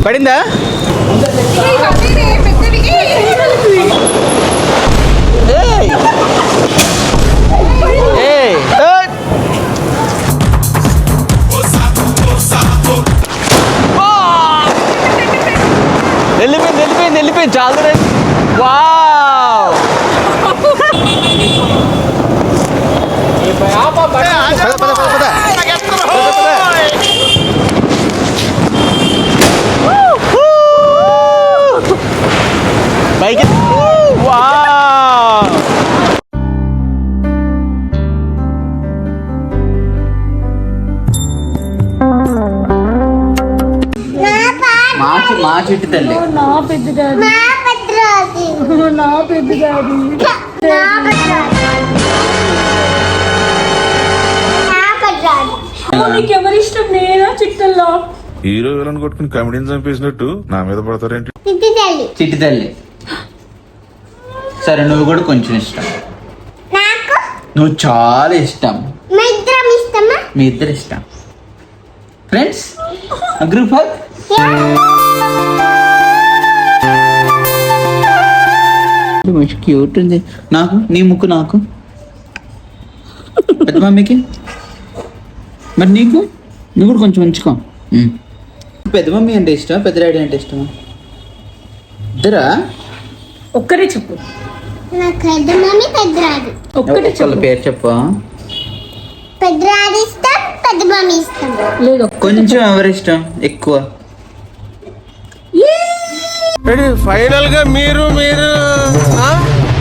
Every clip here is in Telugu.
పడిందా? వెళ్ళిపోయింది చాలా. Wow bike. వావ్ మా చిట్టి తల్లి. నా పెద్ద డాడీ నీకు ఎవరి ఇష్టం? నేనా చిట్టల్లో? హీరో విలన్ కొట్టుకుని కమెడీని చంపేసినట్టు నా మీద పడతారేంటి? చిట్టి తల్లి. సరే నువ్వు కూడా కొంచెం ఇష్టం. నువ్వు చాలా ఇష్టం. మీ ఇద్దరు ఇష్టం. Friends group hug. మంచి క్యూట్ ఉంది. నాకు నీ ముక్కు నాకు. పెద్ద మమ్మీకి మరి నీకు నువ్వు కూడా కొంచెం ఉంచుకో. పెద్ద మమ్మీ అంటే ఇష్టం, పెద్ద డాడీ అంటే ఇష్టం? ఇద్దరా? ఒక్కరే చెప్పు. ఒక్కటే చెప్పు. పేరు చెప్పు. లేదు కొంచెం ఎవరి ఇష్టం ఎక్కువ? ఫైనల్ గా మీరు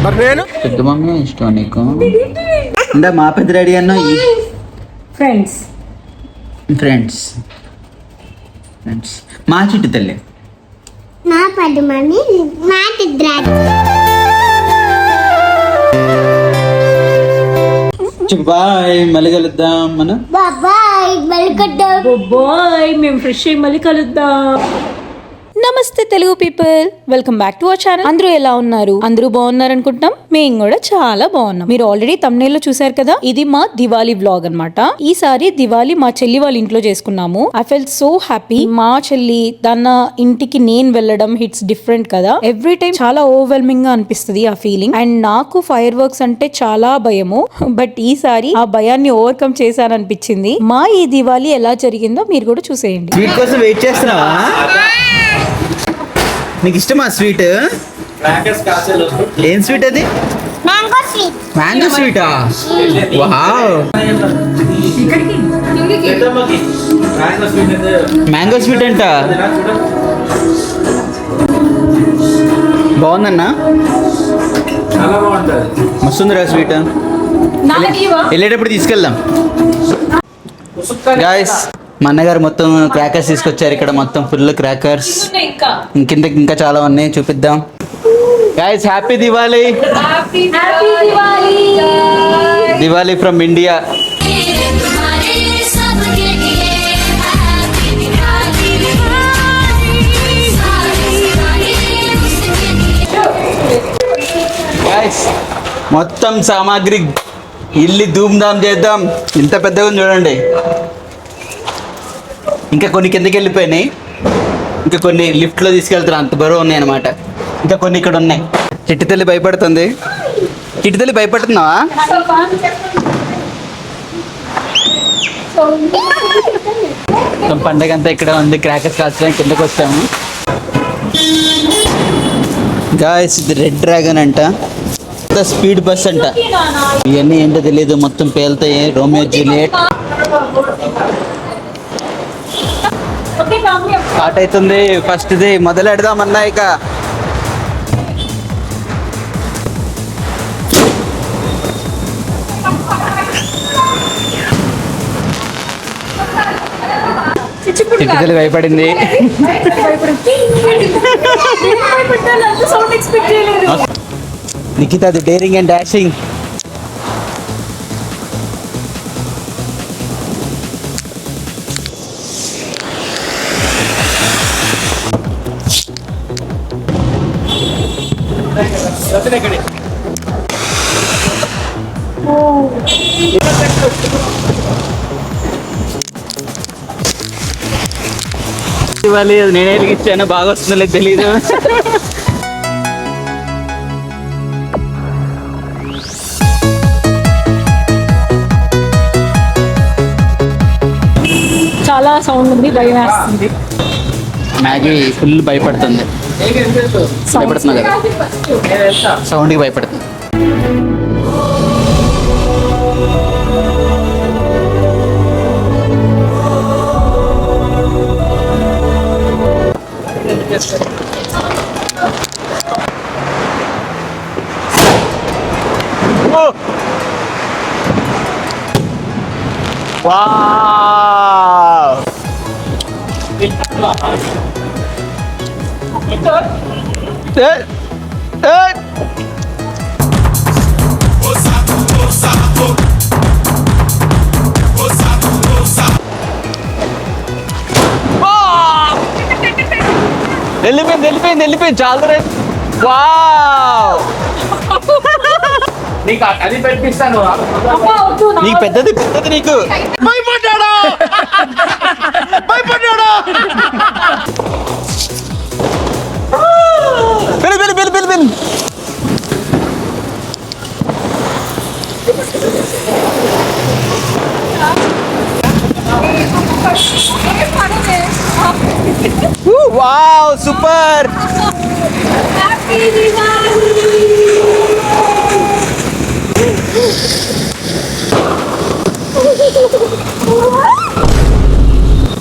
మరి నేను పెద్ద మమ్మీ ఇష్టం నీకు? అంటే మా పెద్ద డాడీ అన్న ఫ్రెండ్స్ ఫ్రెండ్స్ ఫ్రెండ్స్. మా చిట్టి తల్లి. మా పెద్ద మమ్మీ మా పెద్ద డాడీ. బాయ్, మళ్ళీ కలుద్దాం. మనం బాయ్ మళ్ళీ కలుద్దాం. బాయ్, మేము ఫ్రెష్ అయ్యి మళ్ళీ కలుద్దాం. నమస్తే Telugu people, welcome back to our channel. అందరూ ఎలా ఉన్నారు? అందరూ బాగున్నారు అనుకుంటాం. మేము కూడా చాలా బాగున్నాం. మీరు ఆల్రెడీ thumbnail లో చూసారు కదా, ఇది మా దివాళీ వ్లాగ్ అన్నమాట. ఈసారి దివాళీ మా చెల్లి వాళ్ళ ఇంట్లో చేసుకున్నాము. I felt so happy. మా చెల్లి తన ఇంటికి నేను వెళ్ళడం హిట్స్ డిఫరెంట్ కదా. ఎవ్రీ టైం చాలా ఓవర్వెల్మింగ్ గా అనిపిస్తుంది ఆ ఫీలింగ్. అండ్ నాకు ఫైర్ వర్క్స్ అంటే చాలా భయము, బట్ ఈసారి ఆ భయాన్ని ఓవర్కమ్ చేశాననిపించింది. మా ఈ దివాళీ ఎలా జరిగిందో మీరు కూడా చూసేయండి. స్వీట్ కోసం వెయిట్ చేస్తున్నావా? నీకు ఇష్టమా స్వీట్? ఏం స్వీట్ అది? మ్యాంగో స్వీటా? వావ్, మ్యాంగో స్వీట్ అంట. బాగుందన్నా? మస్తుందిరా స్వీట్. వెళ్ళేటప్పుడు తీసుకెళ్దాం. గాయస్, మా అన్నగారు మొత్తం క్రాకర్స్ తీసుకొచ్చారు. ఇక్కడ మొత్తం ఫుల్ క్రాకర్స్. ఇంకా చాలా ఉన్నాయి, చూపిద్దాం. Guys, happy Diwali. Diwali from India. Guys, మొత్తం సామాగ్రి ఇల్లు ధూమ్ధామ్ చేద్దాం. ఇంత పెద్దగా చూడండి. ఇంకా కొన్ని కిందకి వెళ్ళిపోయినాయి, ఇంకా కొన్ని లిఫ్ట్లో తీసుకెళ్తారు, అంత బరువు ఉన్నాయి అనమాట. ఇంకా కొన్ని ఇక్కడ ఉన్నాయి. చిట్టి తల్లి భయపడుతుంది. చిట్టి తల్లి భయపడుతున్నావా? పండగ అంతా ఇక్కడ ఉంది. క్రాకర్స్ కాల్చడానికి కిందకి వచ్చాము. గాయస్, ఇది రెడ్ డ్రాగన్ అంట, స్పీడ్ బస్ అంట. ఇవన్నీ ఏంటో తెలియదు, మొత్తం పేలుతాయి. రోమియో జూలియట్ స్టార్ట్ అవుతుంది. ఫస్ట్ ది మొదలెడదామన్నా. ఇక చిట్టి భయపడింది. నిఖిత, అది డేరింగ్ అండ్ డాషింగ్. ఇవ్వాలి, అది నేనే వెలిగించాను, బాగా వస్తుందో లేదు తెలీదు. చాలా సౌండ్ ఉంది, భయం వేస్తుంది. మ్యాగీ ఫుల్ భయపడుతుంది. భయపడుతున్నా కదా, సౌండ్కి భయపడుతుంది. వెళ్ళిపోయింది చాలా. నీకు అది పెట్టిస్తాను. అబ్బా, వద్దు, నా- నీకు పెద్దది నీకు. భయపడ్డాడు. వెళ్ళి. Wow super.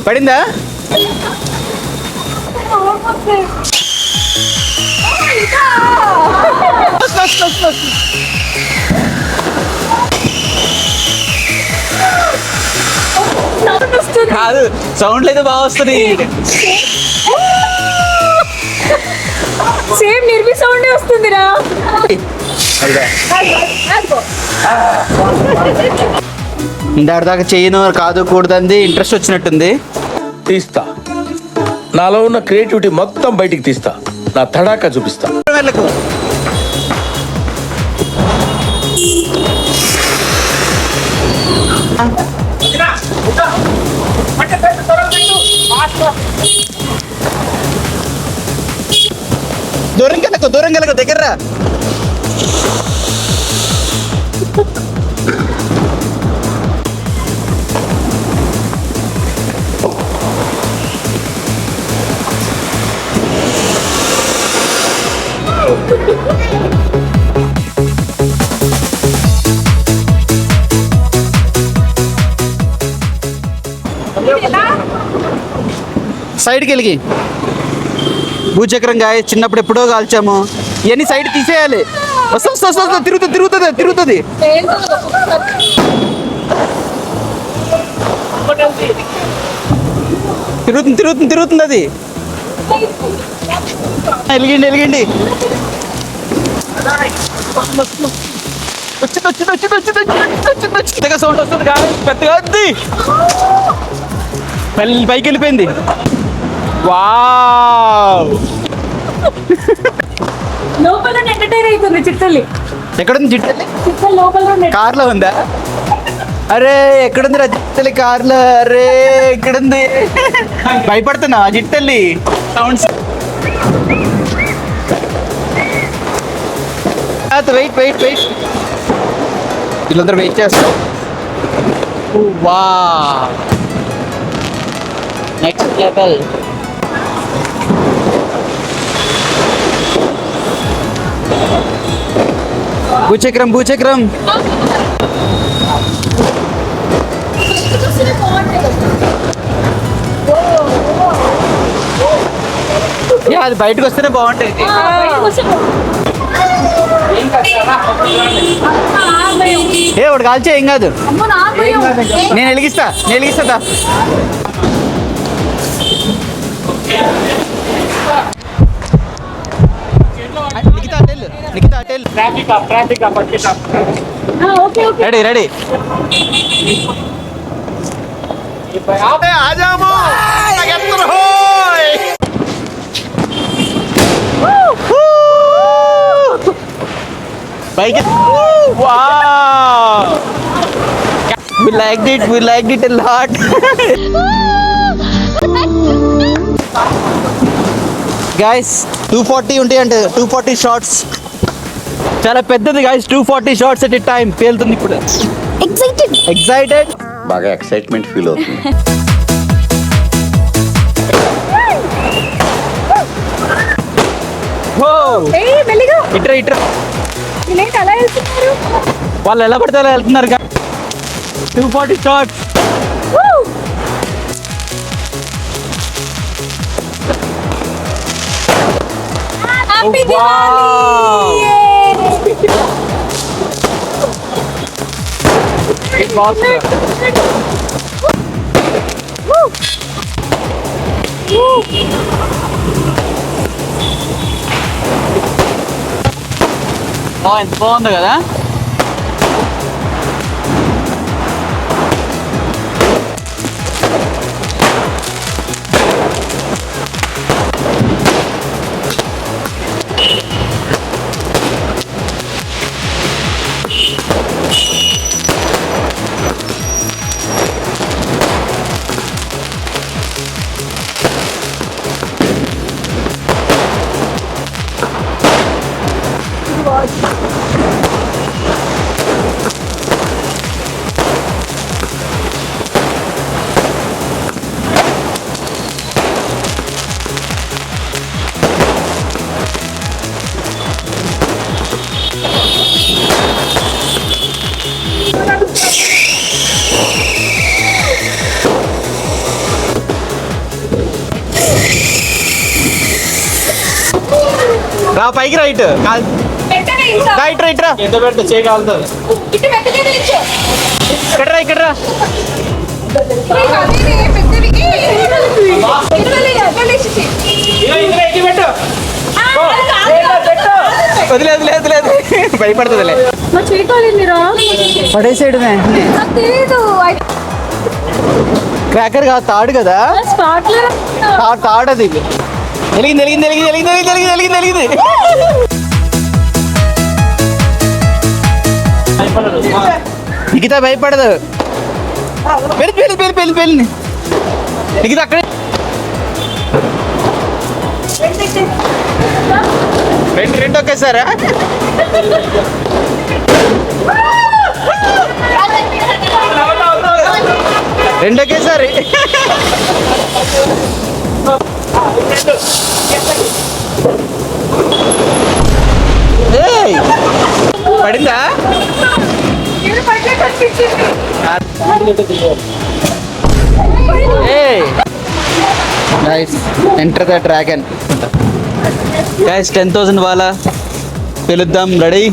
పడిందా? కాదు, సౌండ్లు అయితే బాగా వస్తుంది. సేమ్ నిర్మి సౌండ్ వస్తుందిరా. దాకా చేయను కాదు కూడదంది ఇంట్రెస్ట్ వచ్చినట్టుంది. తీస్తా, నాలో ఉన్న క్రియేటివిటీ మొత్తం బయటికి తీస్తా, నా తడాకా చూపిస్తా. వెళ్ళకు. దూరం వెళ్ళకు దగ్గర రా. సైడ్కి వెళ్ళి భూచక్రం గాయ చిన్నప్పుడు ఎప్పుడో కాల్చాము, ఇవన్నీ సైడ్ తీసేయాలి. వస్తా తిరుగుతుంది. తిరుగుతుంది అది. వెలిగిండి. వచ్చింది సౌండ్ వస్తుంది కానీ పెద్దగా వద్ది. మళ్ళీ పైకి వెళ్ళిపోయింది. వావ్, లోపల ఎంటర్టైన్ అవుతుంది చిట్టల్లి. ఎక్కడుంది జిట్టల్లి? చిట్టల్ లోపల కార్లో ఉందా? అరే ఎక్కడుంది రా జిట్టల్లి? కార్లో. అరే ఎక్కడుంది? భయపడుతున్నా జిట్టల్లి సౌండ్స్. వెయిట్ వీళ్ళందరూ వెయిట్ చేస్తారు. వా నెక్స్ట్ లెవెల్. భూచక్రం అది బయటకు వస్తేనే బాగుంటాయి. ఒకటి కాల్చే ఏం కాదు, నేను వెలిగిస్తా. రెడీ ఆజాము. Bike it. Wow. We liked it a lot. Guys 240 ఉంటాయి అంటే 240 షార్ట్స్ చాలా పెద్దది గాయస్. 240 షార్ట్స్ ఎట్ టైం పేలుతుంది ఇప్పుడు. ఎక్సైటెడ్ బాగా ఎక్సైట్మెంట్ ఫీల్ అవుతుంది. ఏయ్ మెల్లిగా ఇట్రా ఇట్రా. వీళ్ళేంటి అలా వెళ్తున్నారు? వాళ్ళు ఎలా పడితే అలా వెళ్తున్నారు. 240 షార్ట్స్. హ్యాపీ ఎంత బాగుంది కదా. రా పైకి రైట్ పెట్టనే ఇంకా రైట్ రైట్ రా. ఎంత పెట్ట చేయగలుగుతుంది. ఇటు పెట్టనే నిల్చో. ఇక్కడ రా ఇక్కడ రా. ఏయ్ అదేనే పెద్దవి. వదిలే వదిలే వదిలేదు భయపడుతుందిలే. మా చేయగలిందిరా పడేసాడు నాకు తెలీదు. క్రాకర్ కాదు తాడు కదా. స్పార్క్లర్ తాడు అది. వెలిగింది వెలిగింది వెలిగింది వెలిగింది వెలిగింది వెలిగింది వెలిగింది. నిఖిత భయపడదు. పెళ్ళి పెళ్ళి పెళ్ళి పెళ్ళి పెళ్ళి నిఖిత అక్కడే రెండు రెండు ఒకేసారా. రెండు ఒకేసారి. ఏయ్ పడిందా. ఏయ్ nice enter the dragon. Guys 10,000 వాళ్ళ పిలుద్దాం. రెడీ.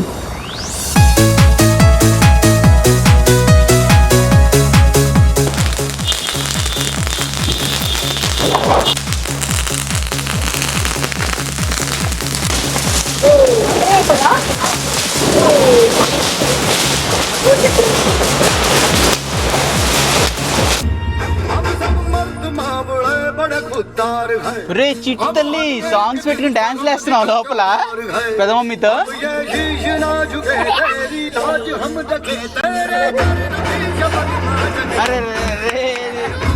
రే చిట్టి తల్లి సాంగ్స్ పెట్టుకుని డాన్స్ వేస్తున్నావు లోపల పెదమమ్మీతో. అరే రే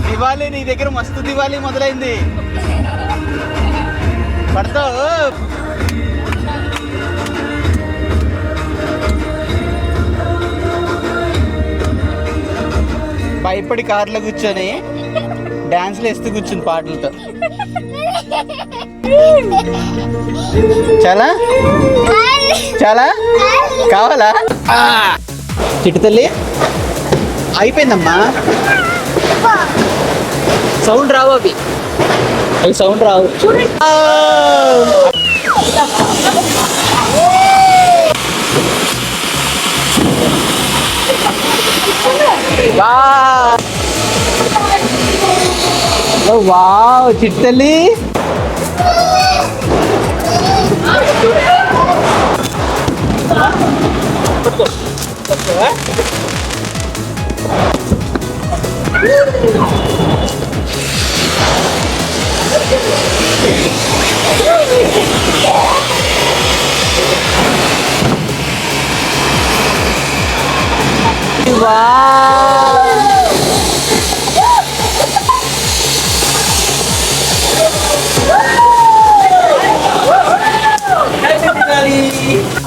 దివాళీ నీ దగ్గర మస్తు దివాళీ మొదలైంది. పడతావు. భయపడి కార్లో కూర్చొని డాన్స్లు వేస్తూ కూర్చుంది పాటలతో. చాలా చాలా కావాలా. చిట్టి తల్లి అయిపోయిందమ్మా. సౌండ్ రావు అవి అవి సౌండ్ రావు. వావ్ చిట్టి తల్లి. వావ్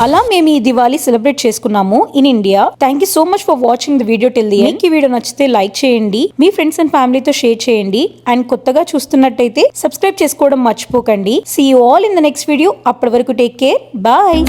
అలా మేము ఈ దివాళీ సెలబ్రేట్ చేసుకున్నాము in India. Thank you so much for watching the video till the end. మీకు ఈ వీడియో నచ్చితే లైక్ చేయండి, మీ ఫ్రెండ్స్ అండ్ ఫ్యామిలీతో షేర్ చేయండి, అండ్ కొత్తగా చూస్తున్నట్టయితే సబ్స్క్రైబ్ చేసుకోవడం మర్చిపోకండి. See you all in the next video. అప్పటి వరకు టేక్ కేర్, బాయ్.